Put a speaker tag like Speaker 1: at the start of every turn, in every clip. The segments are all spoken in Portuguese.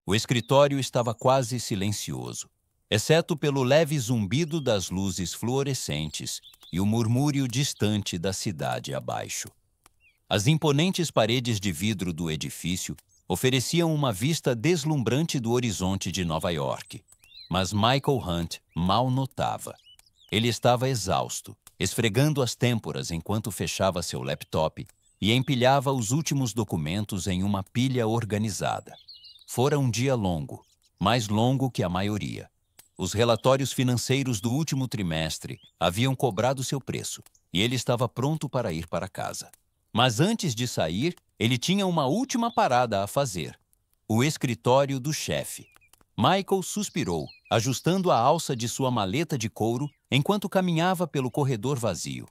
Speaker 1: O escritório estava quase silencioso, exceto pelo leve zumbido das luzes fluorescentes e o murmúrio distante da cidade abaixo. As imponentes paredes de vidro do edifício ofereciam uma vista deslumbrante do horizonte de Nova York, mas Michael Hunt mal notava. Ele estava exausto, esfregando as têmporas enquanto fechava seu laptop e empilhava os últimos documentos em uma pilha organizada. Fora um dia longo, mais longo que a maioria. Os relatórios financeiros do último trimestre haviam cobrado seu preço e ele estava pronto para ir para casa. Mas antes de sair, ele tinha uma última parada a fazer: o escritório do chefe. Michael suspirou, ajustando a alça de sua maleta de couro enquanto caminhava pelo corredor vazio.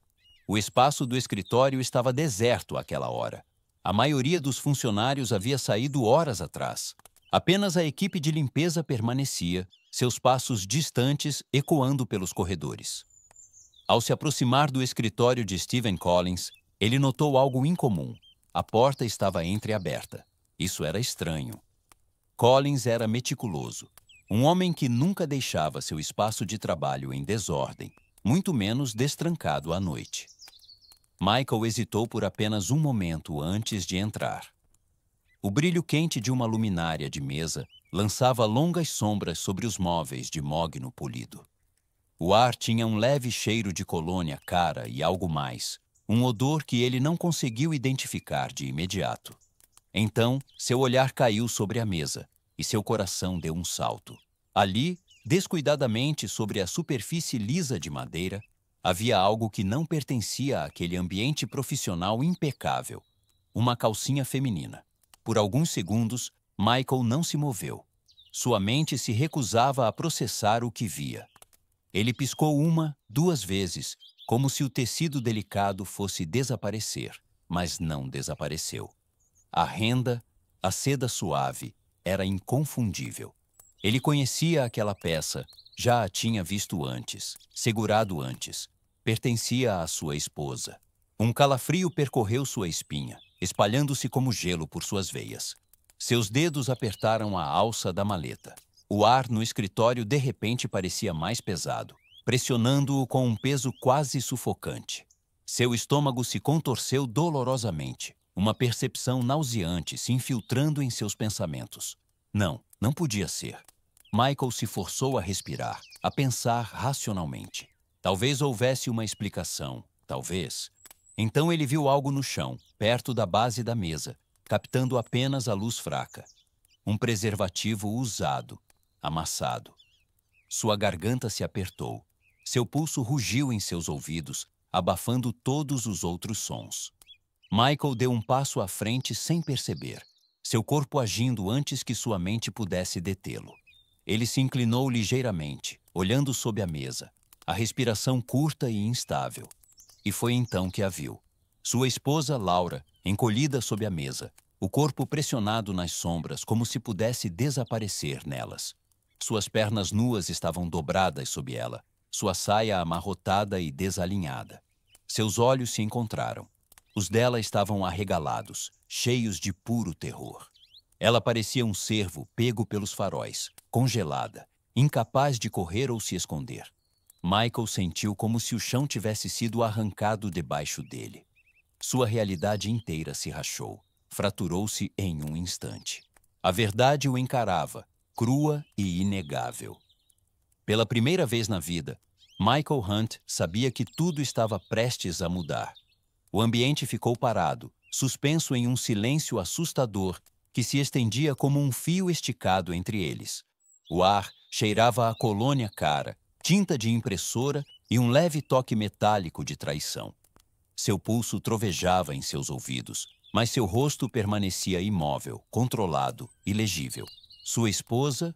Speaker 1: O espaço do escritório estava deserto àquela hora. A maioria dos funcionários havia saído horas atrás. Apenas a equipe de limpeza permanecia, seus passos distantes ecoando pelos corredores. Ao se aproximar do escritório de Stephen Collins, ele notou algo incomum. A porta estava entreaberta. Isso era estranho. Collins era meticuloso. Um homem que nunca deixava seu espaço de trabalho em desordem, muito menos destrancado à noite. Michael hesitou por apenas um momento antes de entrar. O brilho quente de uma luminária de mesa lançava longas sombras sobre os móveis de mogno polido. O ar tinha um leve cheiro de colônia cara e algo mais, um odor que ele não conseguiu identificar de imediato. Então, seu olhar caiu sobre a mesa e seu coração deu um salto. Ali, descuidadamente sobre a superfície lisa de madeira, havia algo que não pertencia àquele ambiente profissional impecável: uma calcinha feminina. Por alguns segundos, Michael não se moveu. Sua mente se recusava a processar o que via. Ele piscou uma, duas vezes, como se o tecido delicado fosse desaparecer, mas não desapareceu. A renda, a seda suave, era inconfundível. Ele conhecia aquela peça, já a tinha visto antes, segurado antes. Pertencia à sua esposa. Um calafrio percorreu sua espinha, espalhando-se como gelo por suas veias. Seus dedos apertaram a alça da maleta. O ar no escritório de repente parecia mais pesado, pressionando-o com um peso quase sufocante. Seu estômago se contorceu dolorosamente, uma percepção nauseante se infiltrando em seus pensamentos. Não podia ser. Michael se forçou a respirar, a pensar racionalmente. Talvez houvesse uma explicação, talvez. Então ele viu algo no chão, perto da base da mesa, captando apenas a luz fraca. Um preservativo usado, amassado. Sua garganta se apertou. Seu pulso rugiu em seus ouvidos, abafando todos os outros sons. Michael deu um passo à frente sem perceber, seu corpo agindo antes que sua mente pudesse detê-lo. Ele se inclinou ligeiramente, olhando sob a mesa, a respiração curta e instável. E foi então que a viu. Sua esposa, Laura, encolhida sob a mesa, o corpo pressionado nas sombras como se pudesse desaparecer nelas. Suas pernas nuas estavam dobradas sob ela, sua saia amarrotada e desalinhada. Seus olhos se encontraram. Os dela estavam arregalados, cheios de puro terror. Ela parecia um cervo pego pelos faróis, congelada, incapaz de correr ou se esconder. Michael sentiu como se o chão tivesse sido arrancado debaixo dele. Sua realidade inteira se rachou, fraturou-se em um instante. A verdade o encarava, crua e inegável. Pela primeira vez na vida, Michael Hunt sabia que tudo estava prestes a mudar. O ambiente ficou parado, suspenso em um silêncio assustador que se estendia como um fio esticado entre eles. O ar cheirava a colônia cara, tinta de impressora e um leve toque metálico de traição. Seu pulso trovejava em seus ouvidos, mas seu rosto permanecia imóvel, controlado, ilegível. Sua esposa,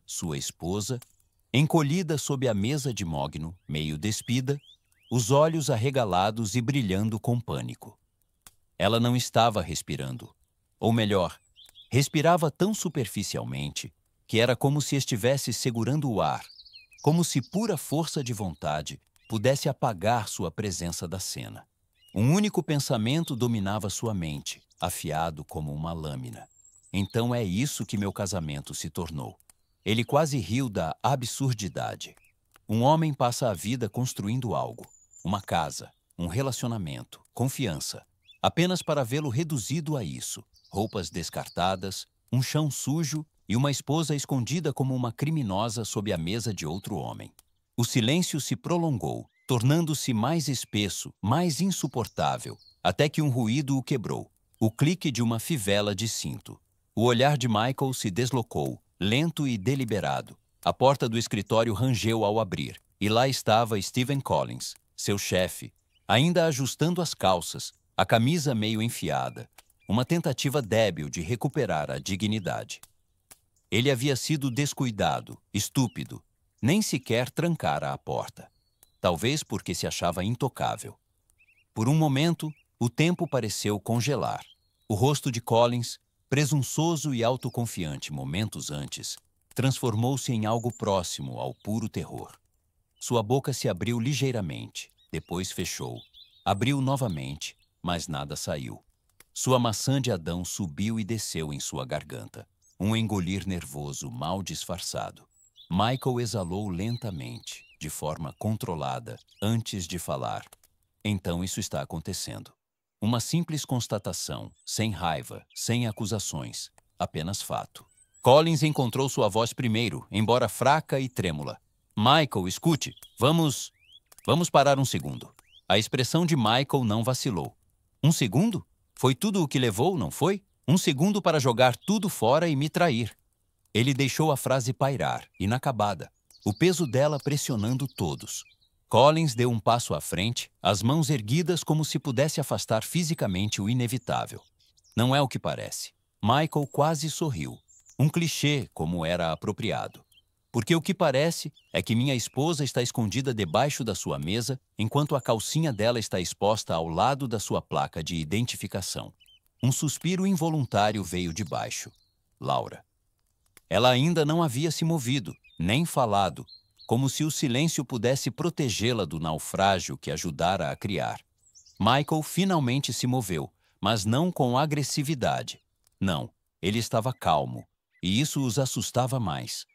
Speaker 1: encolhida sob a mesa de mogno, meio despida, os olhos arregalados e brilhando com pânico. Ela não estava respirando. Ou melhor, respirava tão superficialmente que era como se estivesse segurando o ar, como se pura força de vontade pudesse apagar sua presença da cena. Um único pensamento dominava sua mente, afiado como uma lâmina. Então é isso que meu casamento se tornou. Ele quase riu da absurdidade. Um homem passa a vida construindo algo, uma casa, um relacionamento, confiança, apenas para vê-lo reduzido a isso. Roupas descartadas, um chão sujo e uma esposa escondida como uma criminosa sob a mesa de outro homem. O silêncio se prolongou, tornando-se mais espesso, mais insuportável, até que um ruído o quebrou. O clique de uma fivela de cinto. O olhar de Michael se deslocou, lento e deliberado. A porta do escritório rangeu ao abrir, e lá estava Stephen Collins, seu chefe, ainda ajustando as calças, a camisa meio enfiada, uma tentativa débil de recuperar a dignidade. Ele havia sido descuidado, estúpido, nem sequer trancara a porta. Talvez porque se achava intocável. Por um momento, o tempo pareceu congelar. O rosto de Collins, presunçoso e autoconfiante momentos antes, transformou-se em algo próximo ao puro terror. Sua boca se abriu ligeiramente, depois fechou. Abriu novamente, mas nada saiu. Sua maçã de Adão subiu e desceu em sua garganta. Um engolir nervoso mal disfarçado. Michael exalou lentamente, de forma controlada, antes de falar. Então isso está acontecendo. Uma simples constatação, sem raiva, sem acusações, apenas fato. Collins encontrou sua voz primeiro, embora fraca e trêmula. Michael, escute, vamos parar um segundo. A expressão de Michael não vacilou. Um segundo? Foi tudo o que levou, não foi? Um segundo para jogar tudo fora e me trair. Ele deixou a frase pairar, inacabada, o peso dela pressionando todos. Collins deu um passo à frente, as mãos erguidas como se pudesse afastar fisicamente o inevitável. Não é o que parece. Michael quase sorriu. Um clichê, como era apropriado. Porque o que parece é que minha esposa está escondida debaixo da sua mesa, enquanto a calcinha dela está exposta ao lado da sua placa de identificação. Um suspiro involuntário veio de baixo. Laura. Ela ainda não havia se movido, nem falado, como se o silêncio pudesse protegê-la do naufrágio que ajudara a criar. Michael finalmente se moveu, mas não com agressividade. Não, ele estava calmo, e isso os assustava mais.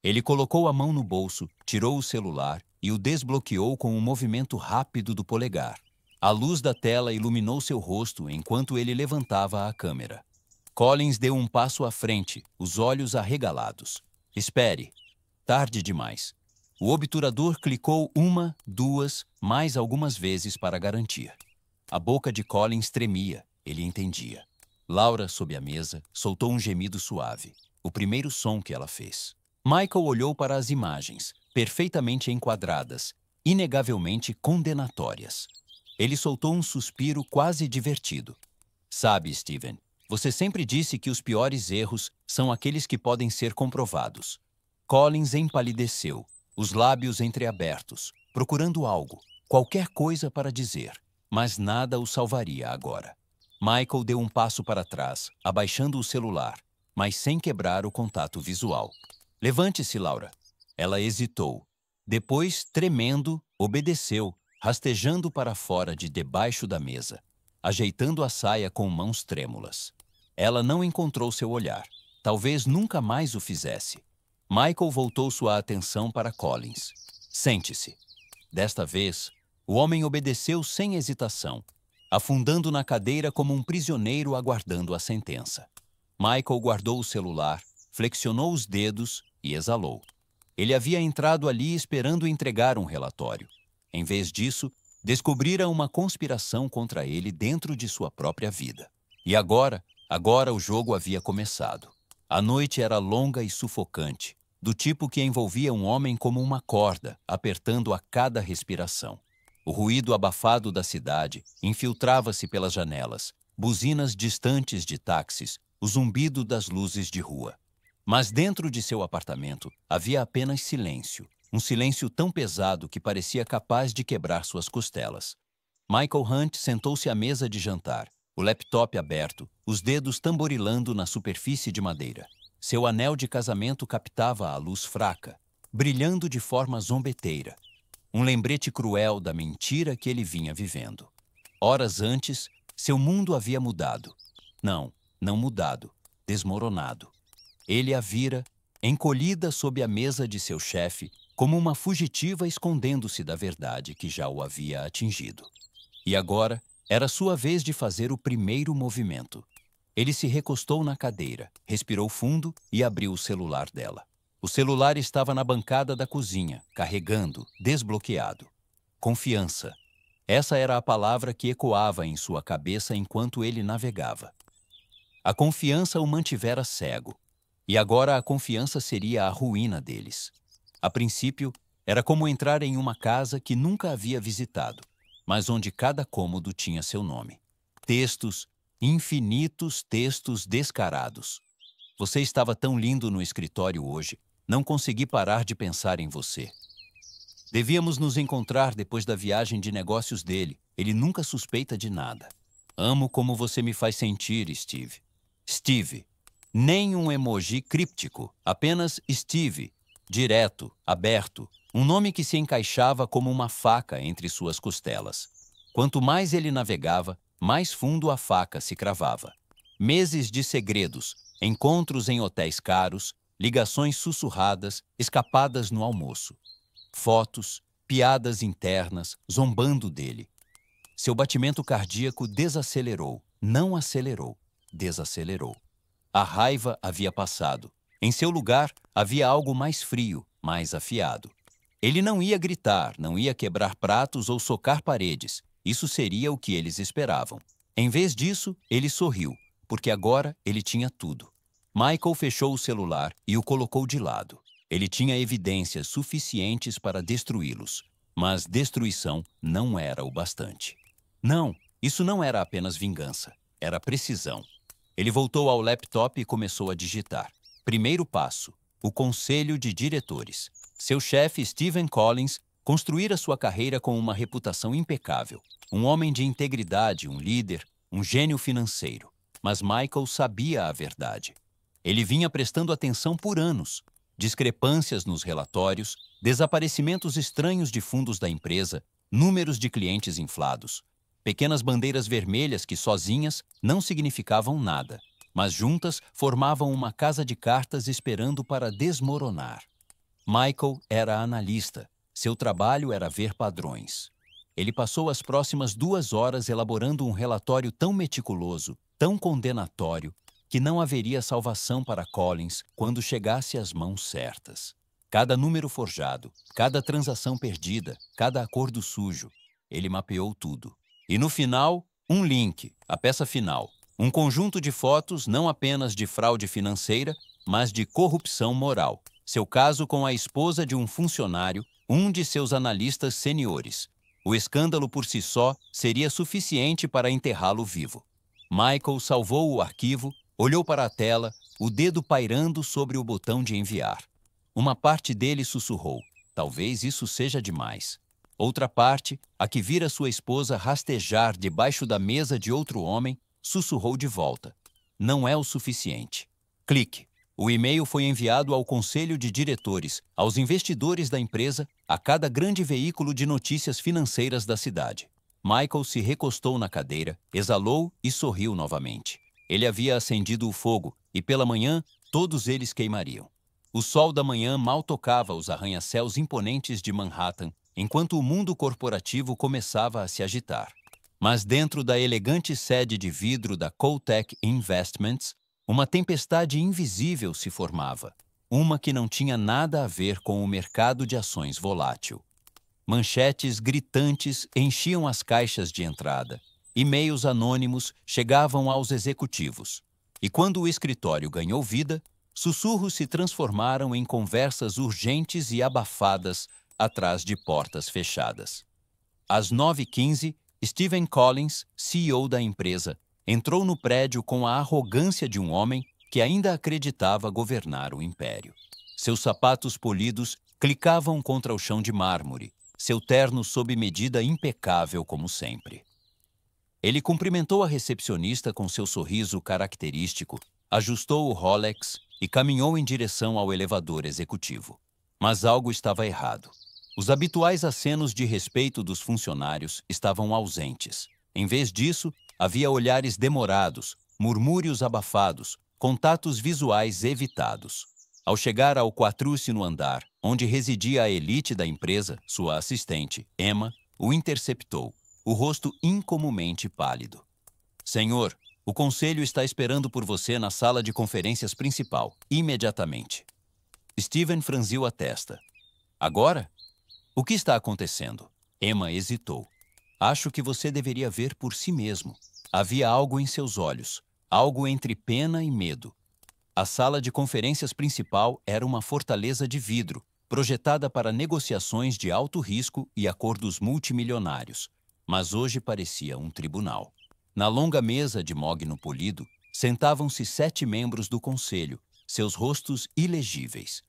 Speaker 1: Ele colocou a mão no bolso, tirou o celular e o desbloqueou com um movimento rápido do polegar. A luz da tela iluminou seu rosto enquanto ele levantava a câmera. Collins deu um passo à frente, os olhos arregalados. Espere. Tarde demais. O obturador clicou uma, duas, mais algumas vezes para garantir. A boca de Collins tremia, ele entendia. Laura, sob a mesa, soltou um gemido suave, o primeiro som que ela fez. Michael olhou para as imagens, perfeitamente enquadradas, inegavelmente condenatórias. Ele soltou um suspiro quase divertido. Sabe, Stephen, você sempre disse que os piores erros são aqueles que podem ser comprovados. Collins empalideceu, os lábios entreabertos, procurando algo, qualquer coisa para dizer, mas nada o salvaria agora. Michael deu um passo para trás, abaixando o celular, mas sem quebrar o contato visual. Levante-se, Laura. Ela hesitou. Depois, tremendo, obedeceu, rastejando para fora de debaixo da mesa, ajeitando a saia com mãos trêmulas. Ela não encontrou seu olhar. Talvez nunca mais o fizesse. Michael voltou sua atenção para Collins. Sente-se. Desta vez, o homem obedeceu sem hesitação, afundando na cadeira como um prisioneiro aguardando a sentença. Michael guardou o celular, flexionou os dedos e exalou. Ele havia entrado ali esperando entregar um relatório. Em vez disso, descobrira uma conspiração contra ele dentro de sua própria vida. E agora o jogo havia começado. A noite era longa e sufocante, do tipo que envolvia um homem como uma corda, apertando a cada respiração. O ruído abafado da cidade infiltrava-se pelas janelas, buzinas distantes de táxis, o zumbido das luzes de rua. Mas dentro de seu apartamento havia apenas silêncio, um silêncio tão pesado que parecia capaz de quebrar suas costelas. Michael Hunt sentou-se à mesa de jantar, o laptop aberto, os dedos tamborilando na superfície de madeira. Seu anel de casamento captava a luz fraca, brilhando de forma zombeteira. Um lembrete cruel da mentira que ele vinha vivendo. Horas antes, seu mundo havia mudado. Não mudado. desmoronado. Ele a vira, encolhida sob a mesa de seu chefe, como uma fugitiva escondendo-se da verdade que já o havia atingido. E agora era sua vez de fazer o primeiro movimento. Ele se recostou na cadeira, respirou fundo e abriu o celular dela. O celular estava na bancada da cozinha, carregando, desbloqueado. Confiança. Essa era a palavra que ecoava em sua cabeça enquanto ele navegava. A confiança o mantivera cego. E agora a confiança seria a ruína deles. A princípio, era como entrar em uma casa que nunca havia visitado, mas onde cada cômodo tinha seu nome. Textos, infinitos textos descarados. Você estava tão lindo no escritório hoje, não consegui parar de pensar em você. Devíamos nos encontrar depois da viagem de negócios dele. Ele nunca suspeita de nada. Amo como você me faz sentir, Steve. Steve. Nem um emoji críptico, apenas Steve. Direto, aberto, um nome que se encaixava como uma faca entre suas costelas. Quanto mais ele navegava, mais fundo a faca se cravava. Meses de segredos, encontros em hotéis caros, ligações sussurradas, escapadas no almoço. Fotos, piadas internas, zombando dele. Seu batimento cardíaco desacelerou, não acelerou, desacelerou. A raiva havia passado. Em seu lugar, havia algo mais frio, mais afiado. Ele não ia gritar, não ia quebrar pratos ou socar paredes. Isso seria o que eles esperavam. Em vez disso, ele sorriu, porque agora ele tinha tudo. Michael fechou o celular e o colocou de lado. Ele tinha evidências suficientes para destruí-los, mas destruição não era o bastante. Não, isso não era apenas vingança, era precisão. Ele voltou ao laptop e começou a digitar. Primeiro passo, o conselho de diretores. Seu chefe, Stephen Collins, construíra sua carreira com uma reputação impecável. Um homem de integridade, um líder, um gênio financeiro. Mas Michael sabia a verdade. Ele vinha prestando atenção por anos. Discrepâncias nos relatórios, desaparecimentos estranhos de fundos da empresa, números de clientes inflados. Pequenas bandeiras vermelhas que sozinhas não significavam nada, mas juntas formavam uma casa de cartas esperando para desmoronar. Michael era analista. Seu trabalho era ver padrões. Ele passou as próximas 2 horas elaborando um relatório tão meticuloso, tão condenatório, que não haveria salvação para Collins quando chegasse às mãos certas. Cada número forjado, cada transação perdida, cada acordo sujo, ele mapeou tudo. E no final, um link, a peça final. Um conjunto de fotos não apenas de fraude financeira, mas de corrupção moral. Seu caso com a esposa de um funcionário, um de seus analistas seniores. O escândalo por si só seria suficiente para enterrá-lo vivo. Michael salvou o arquivo, olhou para a tela, o dedo pairando sobre o botão de enviar. Uma parte dele sussurrou: talvez isso seja demais. Outra parte, a que vira sua esposa rastejar debaixo da mesa de outro homem, sussurrou de volta: não é o suficiente. Clique. O e-mail foi enviado ao conselho de diretores, aos investidores da empresa, a cada grande veículo de notícias financeiras da cidade. Michael se recostou na cadeira, exalou e sorriu novamente. Ele havia acendido o fogo e pela manhã todos eles queimariam. O sol da manhã mal tocava os arranha-céus imponentes de Manhattan, enquanto o mundo corporativo começava a se agitar. Mas dentro da elegante sede de vidro da Kotek Investments, uma tempestade invisível se formava, uma que não tinha nada a ver com o mercado de ações volátil. Manchetes gritantes enchiam as caixas de entrada, e-mails anônimos chegavam aos executivos. E quando o escritório ganhou vida, sussurros se transformaram em conversas urgentes e abafadas atrás de portas fechadas. Às 9h15, Stephen Collins, CEO da empresa, entrou no prédio com a arrogância de um homem que ainda acreditava governar o império. Seus sapatos polidos clicavam contra o chão de mármore, seu terno sob medida impecável como sempre. Ele cumprimentou a recepcionista com seu sorriso característico, ajustou o Rolex e caminhou em direção ao elevador executivo. Mas algo estava errado. Os habituais acenos de respeito dos funcionários estavam ausentes. Em vez disso, havia olhares demorados, murmúrios abafados, contatos visuais evitados. Ao chegar ao 14º andar, onde residia a elite da empresa, sua assistente, Emma, o interceptou, o rosto incomumente pálido. Senhor, o conselho está esperando por você na sala de conferências principal, imediatamente. Steven franziu a testa. Agora? O que está acontecendo? Emma hesitou. Acho que você deveria ver por si mesmo. Havia algo em seus olhos, algo entre pena e medo. A sala de conferências principal era uma fortaleza de vidro, projetada para negociações de alto risco e acordos multimilionários, mas hoje parecia um tribunal. Na longa mesa de mogno polido, sentavam-se 7 membros do conselho, seus rostos ilegíveis.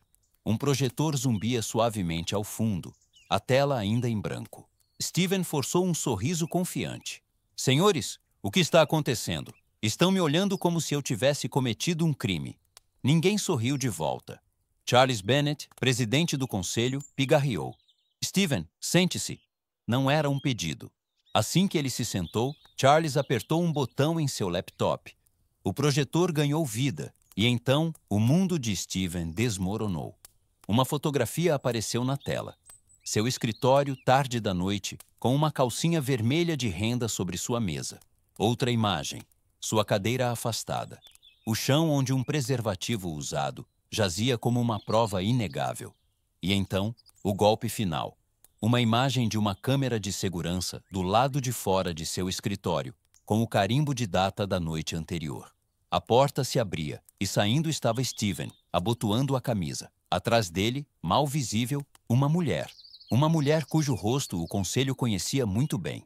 Speaker 1: Um projetor zumbia suavemente ao fundo, a tela ainda em branco. Steven forçou um sorriso confiante. Senhores, o que está acontecendo? Estão me olhando como se eu tivesse cometido um crime. Ninguém sorriu de volta. Charles Bennett, presidente do conselho, pigarreou. Steven, sente-se. Não era um pedido. Assim que ele se sentou, Charles apertou um botão em seu laptop. O projetor ganhou vida, e então o mundo de Steven desmoronou. Uma fotografia apareceu na tela. Seu escritório, tarde da noite, com uma calcinha vermelha de renda sobre sua mesa. Outra imagem, sua cadeira afastada. O chão onde um preservativo usado jazia como uma prova inegável. E então, o golpe final. Uma imagem de uma câmera de segurança do lado de fora de seu escritório, com o carimbo de data da noite anterior. A porta se abria e saindo estava Steven, abotoando a camisa. Atrás dele, mal visível, uma mulher. Uma mulher cujo rosto o conselho conhecia muito bem.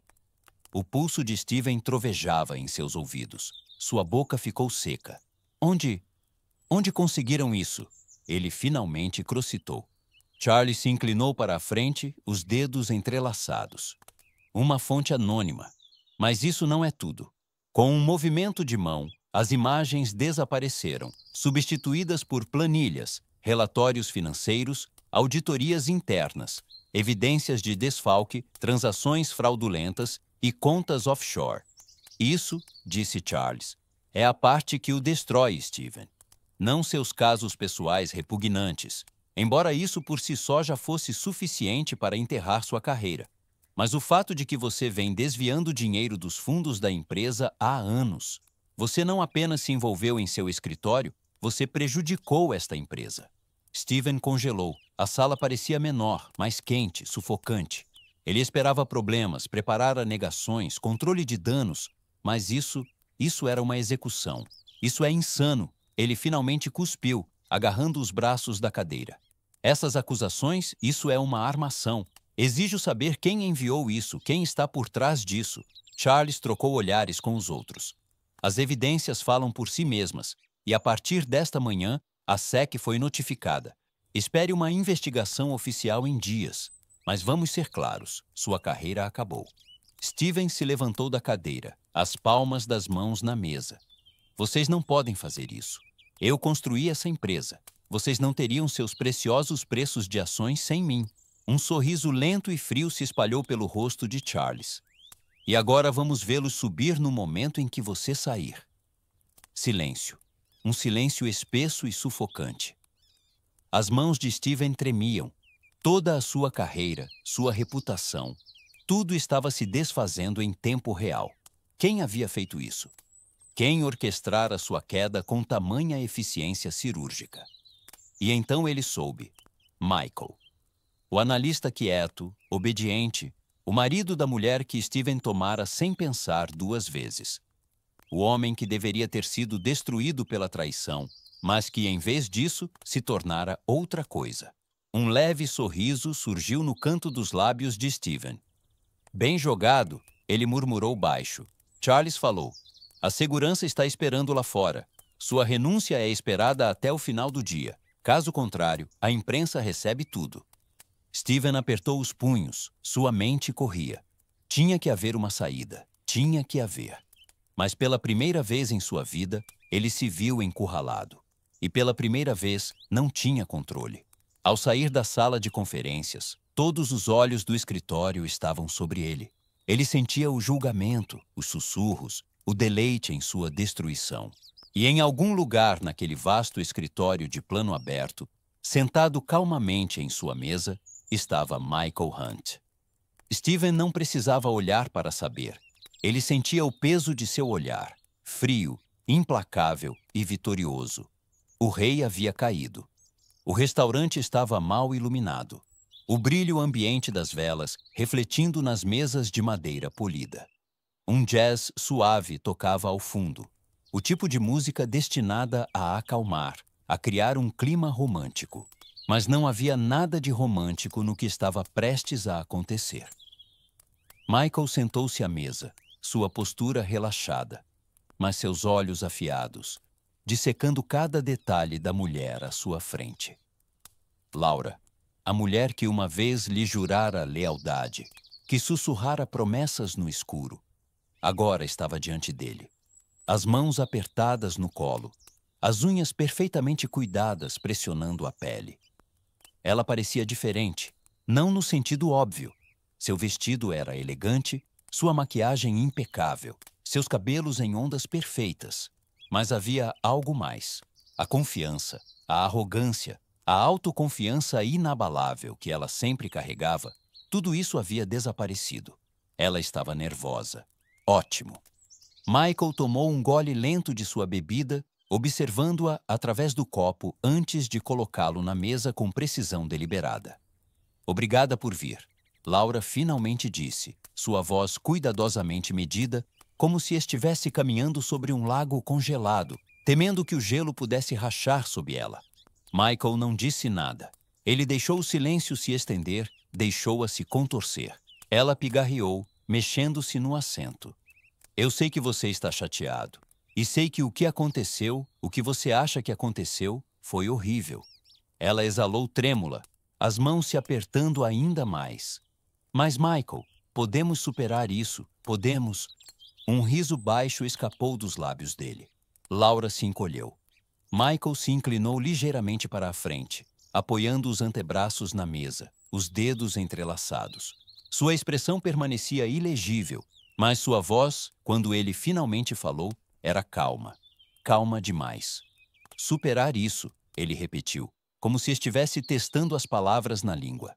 Speaker 1: O pulso de Steven trovejava em seus ouvidos. Sua boca ficou seca. Onde conseguiram isso? Ele finalmente crocitou. Charlie se inclinou para a frente, os dedos entrelaçados. Uma fonte anônima. Mas isso não é tudo. Com um movimento de mão, as imagens desapareceram, substituídas por planilhas, relatórios financeiros, auditorias internas, evidências de desfalque, transações fraudulentas e contas offshore. Isso, disse Charles, é a parte que o destrói, Steven. Não seus casos pessoais repugnantes, embora isso por si só já fosse suficiente para enterrar sua carreira. Mas o fato de que você vem desviando dinheiro dos fundos da empresa há anos. Você não apenas se envolveu em seu escritório, você prejudicou esta empresa. Steven congelou. A sala parecia menor, mais quente, sufocante. Ele esperava problemas, preparara negações, controle de danos, mas isso era uma execução. Isso é insano. Ele finalmente cuspiu, agarrando os braços da cadeira. Essas acusações, isso é uma armação. Exijo saber quem enviou isso, quem está por trás disso. Charles trocou olhares com os outros. As evidências falam por si mesmas, e a partir desta manhã, a SEC foi notificada. Espere uma investigação oficial em dias. Mas vamos ser claros, sua carreira acabou. Steven se levantou da cadeira, as palmas das mãos na mesa. Vocês não podem fazer isso. Eu construí essa empresa. Vocês não teriam seus preciosos preços de ações sem mim. Um sorriso lento e frio se espalhou pelo rosto de Charles. E agora vamos vê-lo subir no momento em que você sair. Silêncio. Um silêncio espesso e sufocante. As mãos de Steven tremiam. Toda a sua carreira, sua reputação, tudo estava se desfazendo em tempo real. Quem havia feito isso? Quem orquestrara sua queda com tamanha eficiência cirúrgica? E então ele soube. Michael. O analista quieto, obediente, o marido da mulher que Steven tomara sem pensar 2 vezes. O homem que deveria ter sido destruído pela traição, mas que, em vez disso, se tornara outra coisa. Um leve sorriso surgiu no canto dos lábios de Steven. Bem jogado, ele murmurou baixo. Charles falou. A segurança está esperando lá fora. Sua renúncia é esperada até o final do dia. Caso contrário, a imprensa recebe tudo. Steven apertou os punhos. Sua mente corria. Tinha que haver uma saída. Tinha que haver. Mas pela primeira vez em sua vida, ele se viu encurralado. E pela primeira vez, não tinha controle. Ao sair da sala de conferências, todos os olhos do escritório estavam sobre ele. Ele sentia o julgamento, os sussurros, o deleite em sua destruição. E em algum lugar naquele vasto escritório de plano aberto, sentado calmamente em sua mesa, estava Michael Hunt. Steven não precisava olhar para saber. Ele sentia o peso de seu olhar, frio, implacável e vitorioso. O rei havia caído. O restaurante estava mal iluminado. O brilho ambiente das velas refletindo nas mesas de madeira polida. Um jazz suave tocava ao fundo. O tipo de música destinada a acalmar, a criar um clima romântico. Mas não havia nada de romântico no que estava prestes a acontecer. Michael sentou-se à mesa, sua postura relaxada, mas seus olhos afiados, dissecando cada detalhe da mulher à sua frente. Laura, a mulher que uma vez lhe jurara lealdade, que sussurrara promessas no escuro, agora estava diante dele. As mãos apertadas no colo, as unhas perfeitamente cuidadas pressionando a pele. Ela parecia diferente, não no sentido óbvio. Seu vestido era elegante, sua maquiagem impecável, seus cabelos em ondas perfeitas. Mas havia algo mais. A confiança, a arrogância, a autoconfiança inabalável que ela sempre carregava, tudo isso havia desaparecido. Ela estava nervosa. Ótimo. Michael tomou um gole lento de sua bebida, observando-a através do copo antes de colocá-lo na mesa com precisão deliberada. Obrigada por vir, Laura finalmente disse, sua voz cuidadosamente medida, como se estivesse caminhando sobre um lago congelado, temendo que o gelo pudesse rachar sob ela. Michael não disse nada. Ele deixou o silêncio se estender, deixou-a se contorcer. Ela pigarreou, mexendo-se no assento. Eu sei que você está chateado. E sei que o que aconteceu, o que você acha que aconteceu, foi horrível. Ela exalou trêmula, as mãos se apertando ainda mais. Mas, Michael, podemos superar isso, podemos... Um riso baixo escapou dos lábios dele. Laura se encolheu. Michael se inclinou ligeiramente para a frente, apoiando os antebraços na mesa, os dedos entrelaçados. Sua expressão permanecia ilegível, mas sua voz, quando ele finalmente falou, era calma. Calma demais. Superar isso, ele repetiu, como se estivesse testando as palavras na língua.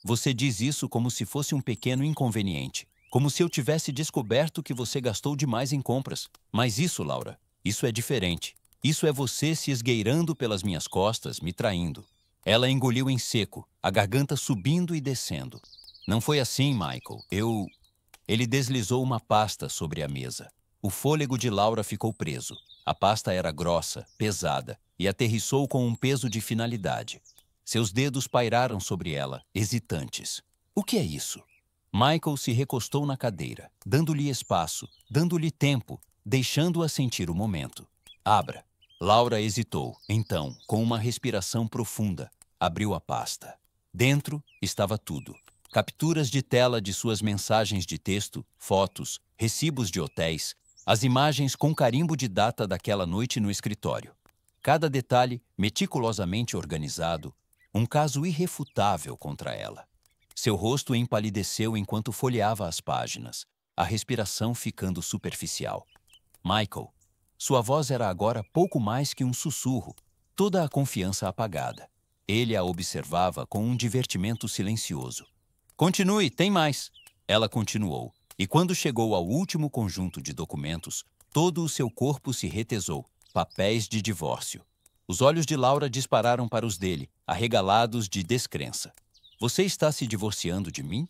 Speaker 1: Você diz isso como se fosse um pequeno inconveniente, como se eu tivesse descoberto que você gastou demais em compras. Mas isso, Laura, isso é diferente. Isso é você se esgueirando pelas minhas costas, me traindo. Ela engoliu em seco, a garganta subindo e descendo. Não foi assim, Michael. Ele deslizou uma pasta sobre a mesa. O fôlego de Laura ficou preso. A pasta era grossa, pesada, e aterrissou com um peso de finalidade. Seus dedos pairaram sobre ela, hesitantes. O que é isso? Michael se recostou na cadeira, dando-lhe espaço, dando-lhe tempo, deixando-a sentir o momento. Abra. Laura hesitou. Então, com uma respiração profunda, abriu a pasta. Dentro estava tudo. Capturas de tela de suas mensagens de texto, fotos, recibos de hotéis, as imagens com carimbo de data daquela noite no escritório. Cada detalhe meticulosamente organizado, um caso irrefutável contra ela. Seu rosto empalideceu enquanto folheava as páginas, a respiração ficando superficial. Michael, sua voz era agora pouco mais que um sussurro, toda a confiança apagada. Ele a observava com um divertimento silencioso. Continue, tem mais. Ela continuou, e quando chegou ao último conjunto de documentos, todo o seu corpo se retesou, papéis de divórcio. Os olhos de Laura dispararam para os dele, arregalados de descrença. Você está se divorciando de mim?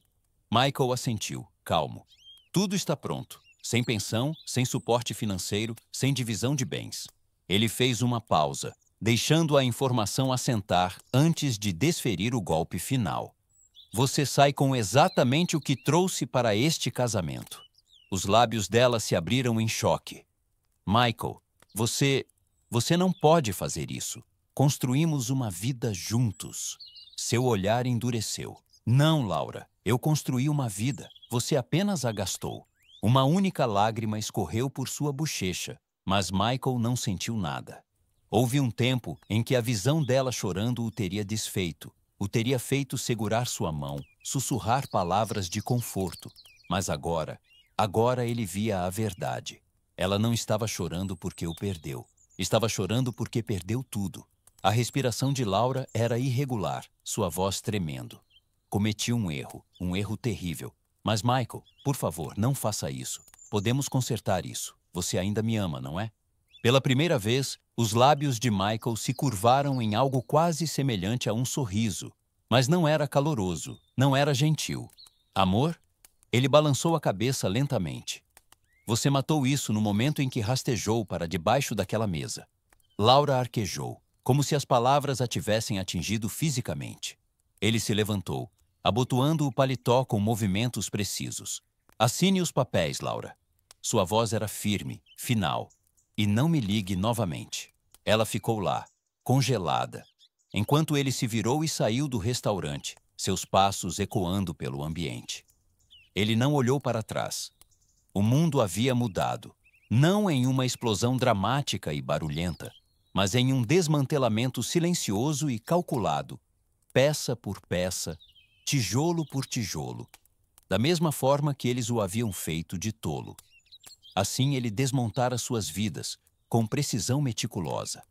Speaker 1: Michael assentiu, calmo. Tudo está pronto, sem pensão, sem suporte financeiro, sem divisão de bens. Ele fez uma pausa, deixando a informação assentar antes de desferir o golpe final. Você sai com exatamente o que trouxe para este casamento. Os lábios dela se abriram em choque. Michael, você não pode fazer isso. Construímos uma vida juntos. Seu olhar endureceu. Não, Laura, eu construí uma vida. Você apenas a gastou. Uma única lágrima escorreu por sua bochecha, mas Michael não sentiu nada. Houve um tempo em que a visão dela chorando o teria desfeito, o teria feito segurar sua mão, sussurrar palavras de conforto. Mas agora ele via a verdade. Ela não estava chorando porque o perdeu. Estava chorando porque perdeu tudo. A respiração de Laura era irregular, sua voz tremendo. Cometi um erro terrível. Mas, Michael, por favor, não faça isso. Podemos consertar isso. Você ainda me ama, não é? Pela primeira vez, os lábios de Michael se curvaram em algo quase semelhante a um sorriso. Mas não era caloroso, não era gentil. Amor? Ele balançou a cabeça lentamente. Você matou isso no momento em que rastejou para debaixo daquela mesa. Laura arquejou, como se as palavras a tivessem atingido fisicamente. Ele se levantou, abotoando o paletó com movimentos precisos. Assine os papéis, Laura. Sua voz era firme, final. E não me ligue novamente. Ela ficou lá, congelada, enquanto ele se virou e saiu do restaurante, seus passos ecoando pelo ambiente. Ele não olhou para trás. O mundo havia mudado, não em uma explosão dramática e barulhenta, mas em um desmantelamento silencioso e calculado, peça por peça, tijolo por tijolo, da mesma forma que eles o haviam feito de tolo. Assim ele desmontara suas vidas, com precisão meticulosa.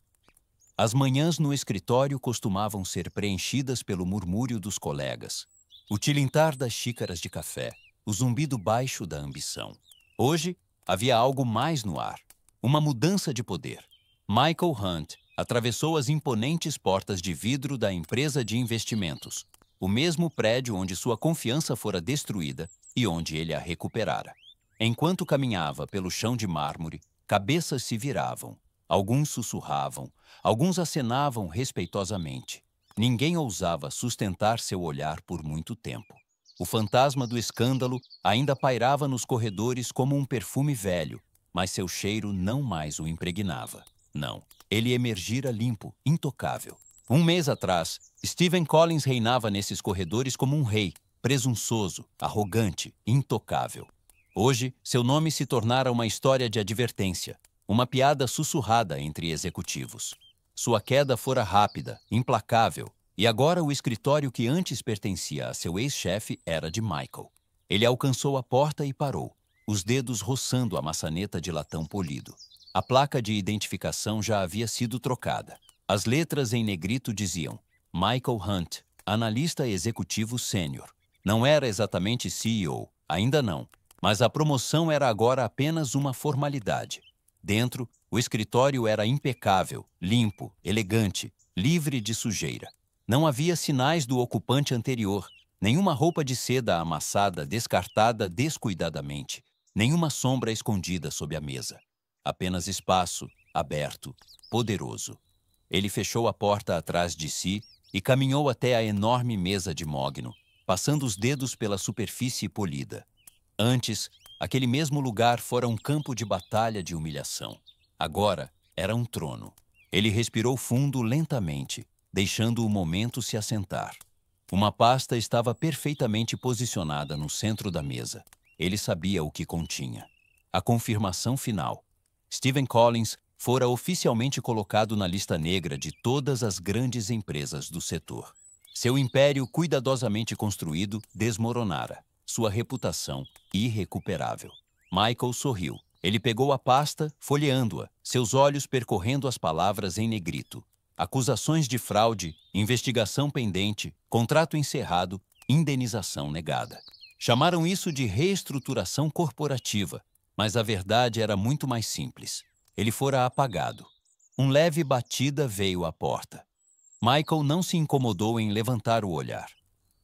Speaker 1: As manhãs no escritório costumavam ser preenchidas pelo murmúrio dos colegas, o tilintar das xícaras de café, o zumbido baixo da ambição. Hoje, havia algo mais no ar, uma mudança de poder. Michael Hunt atravessou as imponentes portas de vidro da empresa de investimentos, o mesmo prédio onde sua confiança fora destruída e onde ele a recuperara. Enquanto caminhava pelo chão de mármore, cabeças se viravam, alguns sussurravam, alguns acenavam respeitosamente. Ninguém ousava sustentar seu olhar por muito tempo. O fantasma do escândalo ainda pairava nos corredores como um perfume velho, mas seu cheiro não mais o impregnava. Não, ele emergira limpo, intocável. Um mês atrás, Stephen Collins reinava nesses corredores como um rei, presunçoso, arrogante, intocável. Hoje, seu nome se tornara uma história de advertência, uma piada sussurrada entre executivos. Sua queda fora rápida, implacável, e agora o escritório que antes pertencia a seu ex-chefe era de Michael. Ele alcançou a porta e parou, os dedos roçando a maçaneta de latão polido. A placa de identificação já havia sido trocada. As letras em negrito diziam Michael Hunt, analista executivo sênior. Não era exatamente CEO, ainda não, mas a promoção era agora apenas uma formalidade. Dentro, o escritório era impecável, limpo, elegante, livre de sujeira. Não havia sinais do ocupante anterior, nenhuma roupa de seda amassada, descartada descuidadamente, nenhuma sombra escondida sob a mesa. Apenas espaço, aberto, poderoso. Ele fechou a porta atrás de si e caminhou até a enorme mesa de mogno, passando os dedos pela superfície polida. Antes, aquele mesmo lugar fora um campo de batalha de humilhação. Agora, era um trono. Ele respirou fundo lentamente, deixando o momento se assentar. Uma pasta estava perfeitamente posicionada no centro da mesa. Ele sabia o que continha. A confirmação final. Stephen Collins fora oficialmente colocado na lista negra de todas as grandes empresas do setor. Seu império cuidadosamente construído desmoronara. Sua reputação irrecuperável. Michael sorriu. Ele pegou a pasta, folheando-a, seus olhos percorrendo as palavras em negrito. Acusações de fraude, investigação pendente, contrato encerrado, indenização negada. Chamaram isso de reestruturação corporativa, mas a verdade era muito mais simples. Ele fora apagado. Um leve batida veio à porta. Michael não se incomodou em levantar o olhar.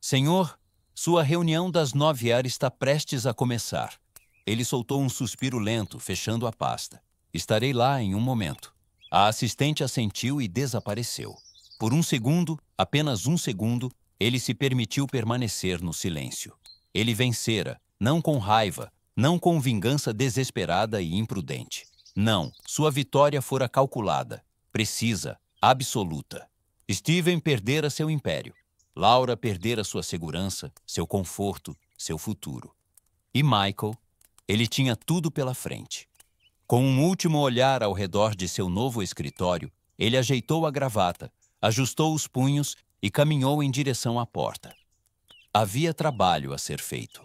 Speaker 1: Senhor, sua reunião das 9h está prestes a começar. Ele soltou um suspiro lento, fechando a pasta. Estarei lá em um momento. A assistente assentiu e desapareceu. Por um segundo, apenas um segundo, ele se permitiu permanecer no silêncio. Ele vencera, não com raiva, não com vingança desesperada e imprudente. Não, sua vitória fora calculada, precisa, absoluta. Stephen perdera seu império. Laura perdera sua segurança, seu conforto, seu futuro. E Michael, ele tinha tudo pela frente. Com um último olhar ao redor de seu novo escritório, ele ajeitou a gravata, ajustou os punhos e caminhou em direção à porta. Havia trabalho a ser feito.